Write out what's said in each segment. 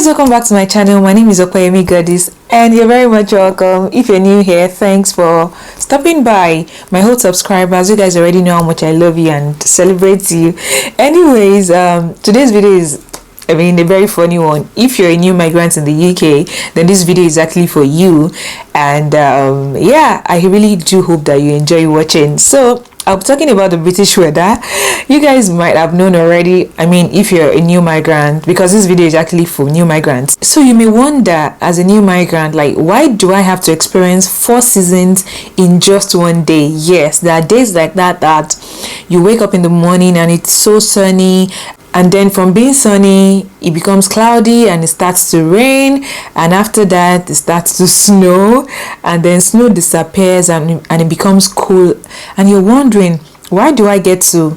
Guys, welcome back to my channel. My name is Okoyemi Goddess and you're very much welcome. If you're new here, thanks for stopping by. My whole subscribers, you guys already know how much I love you and celebrate you. Anyways, today's video is a very funny one. If you're a new migrant in the UK, then this video is actually for you. And yeah, I really do hope that you enjoy watching. So I'll be talking about the British weather. You guys might have known already, if you're a new migrant, because this video is actually for new migrants. So you may wonder, as a new migrant, like, why do I have to experience 4 seasons in just one day? Yes, there are days like that you wake up in the morning and it's so sunny, and then from being sunny it becomes cloudy and it starts to rain, and after that it starts to snow, and then snow disappears and it becomes cool, and you're wondering, why do I get to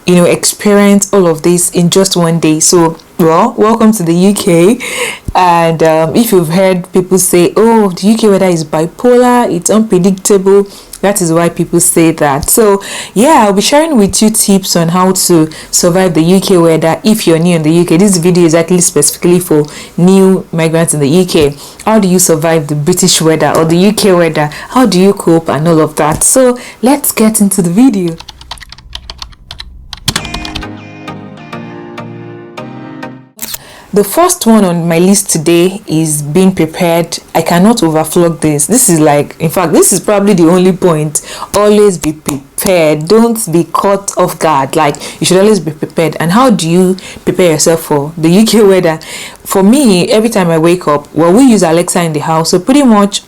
experience all of this in just one day? So welcome to the UK. And if you've heard people say, oh, the UK weather is bipolar, it's unpredictable, that is why people say that. So yeah, I'll be sharing with you tips on how to survive the UK weather if you're new in the UK. This video is actually specifically for new migrants in the UK. How do you survive the British weather or the UK weather? How do you cope and all of that? So let's get into the video. The first one on my list today is being prepared. I cannot overflog this. This is this is probably the only point. Always be prepared. Don't be caught off guard. Like, you should always be prepared. And how do you prepare yourself for the UK weather? For me, every time I wake up, we use Alexa in the house. So pretty much,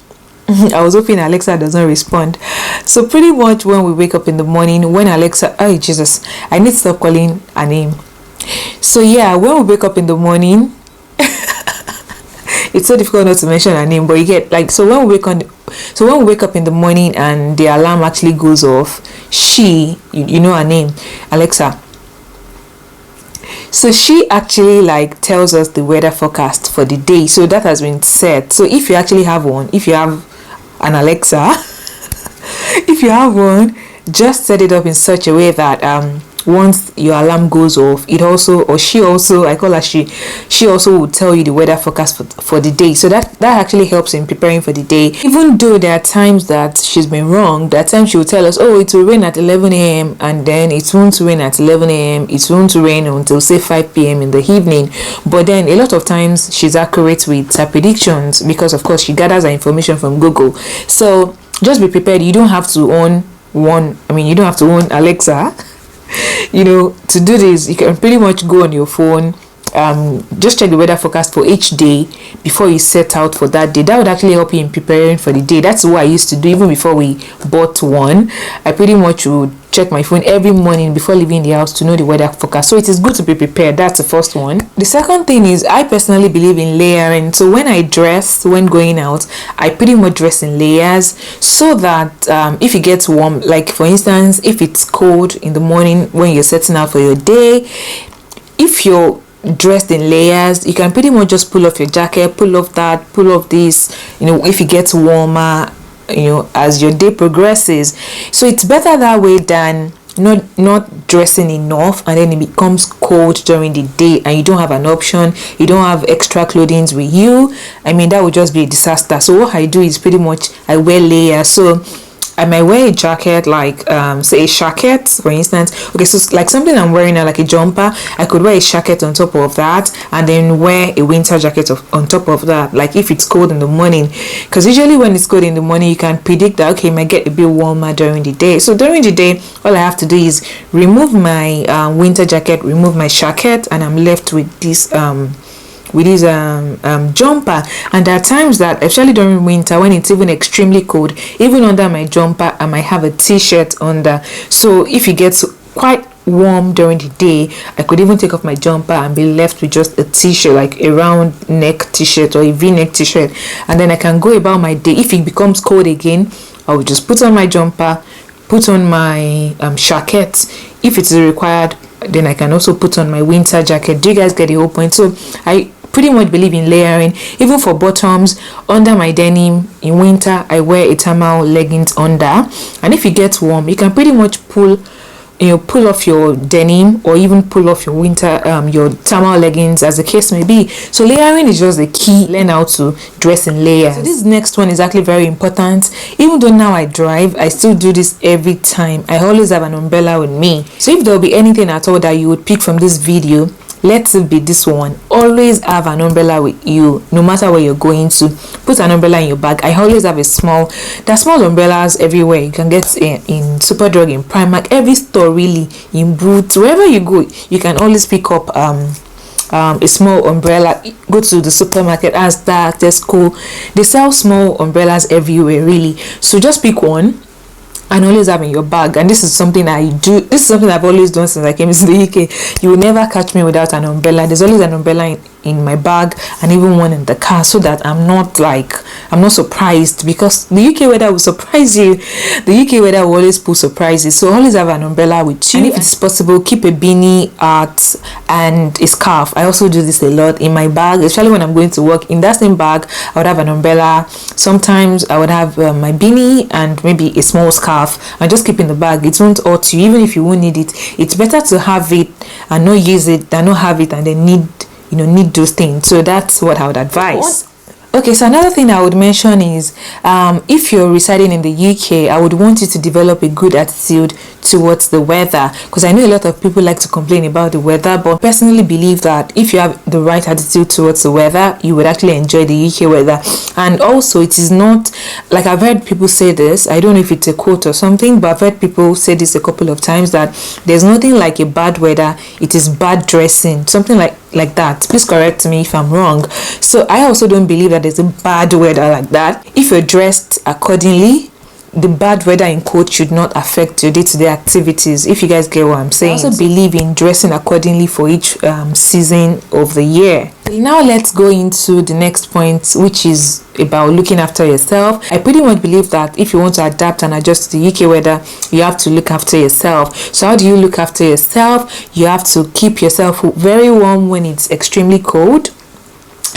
I was hoping Alexa doesn't respond. So pretty much when we wake up in the morning, when Alexa, oh Jesus, I need to stop calling her name. So yeah, when we wake up in the morning, it's so difficult not to mention her name, but you get when we wake up in the morning and the alarm actually goes off, you know her name, Alexa. So she actually tells us the weather forecast for the day. So that has been set. So if you actually have one, if you have an Alexa, if you have one, just set it up in such a way that once your alarm goes off, she also will tell you the weather forecast for the day. So that actually helps in preparing for the day. Even though there are times that she's been wrong, there are times she will tell us, oh, it will rain at 11 a.m. and then it won't rain at 11 a.m. It won't rain until say 5 p.m. in the evening. But then a lot of times she's accurate with her predictions, because of course she gathers her information from Google. So just be prepared. You don't have to own you don't have to own Alexa. To do this, you can pretty much go on your phone, just check the weather forecast for each day before you set out for that day. That would actually help you in preparing for the day. That's what I used to do even before we bought one. I pretty much would check my phone every morning before leaving the house to know the weather forecast. So it is good to be prepared. That's the first one. The second thing is, I personally believe in layering. So when I dress, when going out, I pretty much dress in layers, so that if it gets warm, like for instance, if it's cold in the morning when you're setting out for your day, if you're dressed in layers, you can pretty much just pull off your jacket, pull off that, pull off this, if it gets warmer, as your day progresses. So it's better that way than not dressing enough and then it becomes cold during the day and you don't have an option, you don't have extra clothing with you. That would just be a disaster. So what I do is pretty much I wear layers. So I might wear a jacket, say a jacket, for instance. Okay, so something I'm wearing now, like a jumper, I could wear a jacket on top of that and then wear a winter jacket on top of that, like if it's cold in the morning. Because usually when it's cold in the morning, you can predict that, okay, it might get a bit warmer during the day. So during the day, all I have to do is remove my winter jacket, remove my jacket, and I'm left with this jumper. And there are times that, especially during winter when it's even extremely cold, even under my jumper I might have a t-shirt under. So if it gets quite warm during the day, I could even take off my jumper and be left with just a t-shirt, like a round neck t-shirt or a v-neck t-shirt, and then I can go about my day. If it becomes cold again, I will just put on my jumper, put on my jacket. If it is required, then I can also put on my winter jacket. Do you guys get the whole point? So I pretty much believe in layering. Even for bottoms, under my denim in winter, I wear a thermal leggings under, and if it gets warm, you can pretty much pull pull off your denim, or even pull off your winter your thermal leggings, as the case may be. So layering is just the key. Learn how to dress in layers. So this next one is actually very important. Even though now I drive, I still do this every time. I always have an umbrella with me. So if there will be anything at all that you would pick from this video, let it be this one. Always have an umbrella with you, no matter where you're going to. Put an umbrella in your bag. I always have there's small umbrellas everywhere. You can get in Superdrug, in Primark, every store really, in Boots, wherever you go, you can always pick up a small umbrella. Go to the supermarket, Asda, Tesco, they sell small umbrellas everywhere really. So just pick one and always have in your bag. And this is something I do. This is something I've always done since I came to the UK. You will never catch me without an umbrella. There's always an umbrella in my bag, and even one in the car, so that I'm not surprised, because the UK weather will surprise you. The UK weather will always pull surprises. So always have an umbrella with you, and if it's possible, keep a beanie, hat, and a scarf. I also do this a lot in my bag, especially when I'm going to work. In that same bag, I would have an umbrella. Sometimes I would have my beanie and maybe a small scarf, and just keep in the bag. It won't hurt you, even if you won't need it. It's better to have it and not use it than not have it and then need those things. So that's what I would advise. Okay, so another thing I would mention is if you're residing in the UK, I would want you to develop a good attitude towards the weather, because I know a lot of people like to complain about the weather, but I personally believe that if you have the right attitude towards the weather, you would actually enjoy the UK weather. And also, it is not like, I've heard people say this, I don't know if it's a quote or something, but I've heard people say this a couple of times, that there's nothing like a bad weather, it is bad dressing, something like that. Please correct me if I'm wrong. So I also don't believe that there's a bad weather like that. If you're dressed accordingly, the bad weather in quote should not affect your day-to-day activities, if you guys get what I'm saying. I also believe in dressing accordingly for each season of the year. Now let's go into the next point, which is about looking after yourself. I pretty much believe that if you want to adapt and adjust to the UK weather, you have to look after yourself. So how do you look after yourself? You have to keep yourself very warm when it's extremely cold,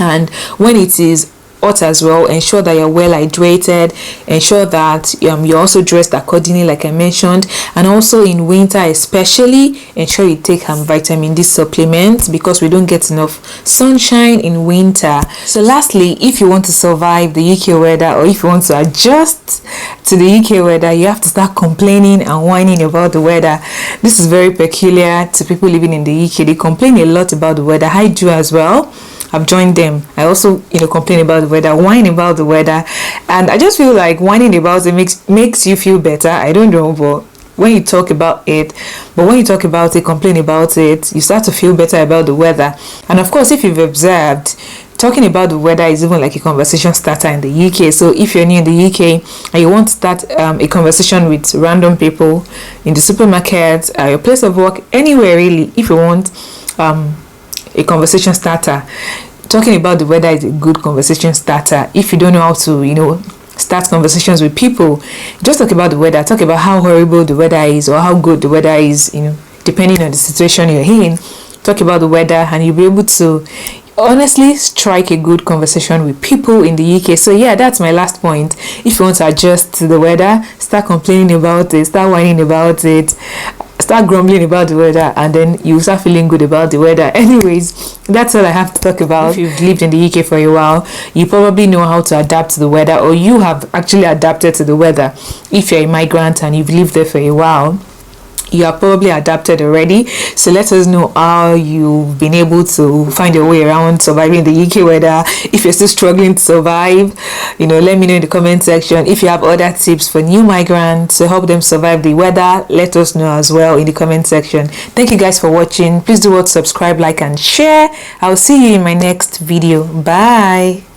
and when it is hot as well, ensure that you're well hydrated, ensure that you're also dressed accordingly, like I mentioned. And also in winter especially, ensure you take vitamin D supplements, because we don't get enough sunshine in winter. So lastly, if you want to survive the UK weather, or if you want to adjust to the UK weather, you have to start complaining and whining about the weather. This is very peculiar to people living in the UK. They complain a lot about the weather. I do as well. I've joined them. I also complain about the weather, whine about the weather, and I just feel like whining about it makes you feel better. I don't know, but when you talk about it, complain about it, you start to feel better about the weather. And of course, if you've observed, talking about the weather is even like a conversation starter in the UK. So if you're new in the UK and you want to start a conversation with random people in the supermarket, your place of work, anywhere really, if you want a conversation starter, talking about the weather is a good conversation starter. If you don't know how to start conversations with people, just talk about the weather, talk about how horrible the weather is or how good the weather is, depending on the situation you're in. Talk about the weather and you'll be able to honestly strike a good conversation with people in the UK. So yeah, that's my last point. If you want to adjust to the weather, start complaining about it, start whining about it, start grumbling about the weather, and then you start feeling good about the weather. Anyways, that's all I have to talk about. If you've lived in the UK for a while, you probably know how to adapt to the weather, or you have actually adapted to the weather. If you're a migrant and you've lived there for a while, you are probably adapted already. So let us know how you've been able to find your way around surviving the UK weather. If you're still struggling to survive, let me know in the comment section. If you have other tips for new migrants to help them survive the weather, let us know as well in the comment section. Thank you guys for watching. Please do subscribe, like, and share. I'll see you in my next video. Bye.